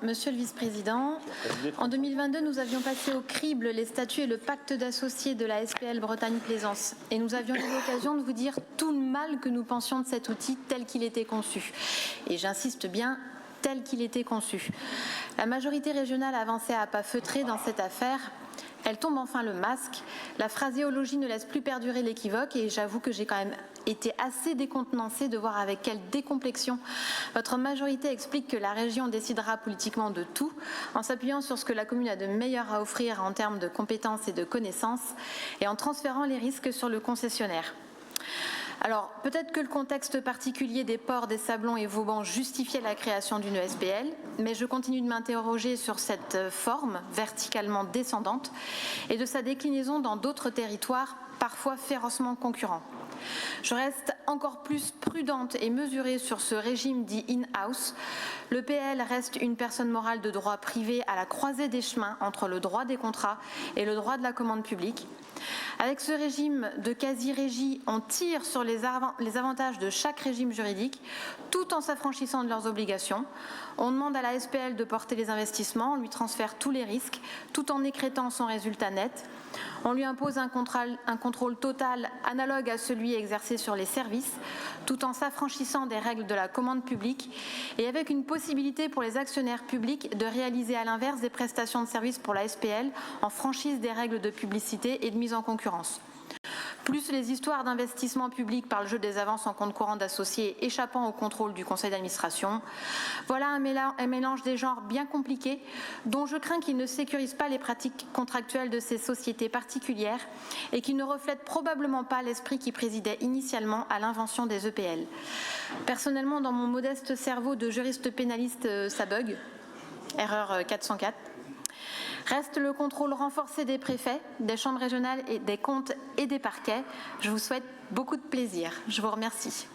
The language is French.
Monsieur le vice-président, en 2022, nous avions passé au crible les statuts et le pacte d'associés de la SPL Bretagne-Plaisance. Et nous avions eu l'occasion de vous dire tout le mal que nous pensions de cet outil tel qu'il était conçu. Et j'insiste bien, tel qu'il était conçu. La majorité régionale avançait à pas feutrés dans cette affaire. Elle tombe enfin le masque. La phraséologie ne laisse plus perdurer l'équivoque et j'avoue que j'ai quand même été assez décontenancée de voir avec quelle décomplexion votre majorité explique que la région décidera politiquement de tout en s'appuyant sur ce que la commune a de meilleur à offrir en termes de compétences et de connaissances et en transférant les risques sur le concessionnaire. Alors, peut-être que le contexte particulier des ports, des Sablons et Vauban justifiait la création d'une SPL, mais je continue de m'interroger sur cette forme verticalement descendante et de sa déclinaison dans d'autres territoires, parfois férocement concurrents. Je reste encore plus prudente et mesurée sur ce régime dit in-house. Le PL reste une personne morale de droit privé à la croisée des chemins entre le droit des contrats et le droit de la commande publique. Avec ce régime de quasi-régie, on tire sur les avantages de chaque régime juridique tout en s'affranchissant de leurs obligations. On demande à la SPL de porter les investissements, on lui transfère tous les risques tout en écrêtant son résultat net. On lui impose un contrôle total analogue à celui exercé sur les services tout en s'affranchissant des règles de la commande publique et avec une possibilité pour les actionnaires publics de réaliser à l'inverse des prestations de services pour la SPL en franchise des règles de publicité et de mise en concurrence. Plus les histoires d'investissement public par le jeu des avances en compte courant d'associés échappant au contrôle du conseil d'administration. Voilà un mélange des genres bien compliqué dont je crains qu'il ne sécurise pas les pratiques contractuelles de ces sociétés particulières et qui ne reflète probablement pas l'esprit qui présidait initialement à l'invention des EPL. Personnellement, dans mon modeste cerveau de juriste pénaliste, ça bug. Erreur 404. Reste le contrôle renforcé des préfets, des chambres régionales et des comptes et des parquets. Je vous souhaite beaucoup de plaisir. Je vous remercie.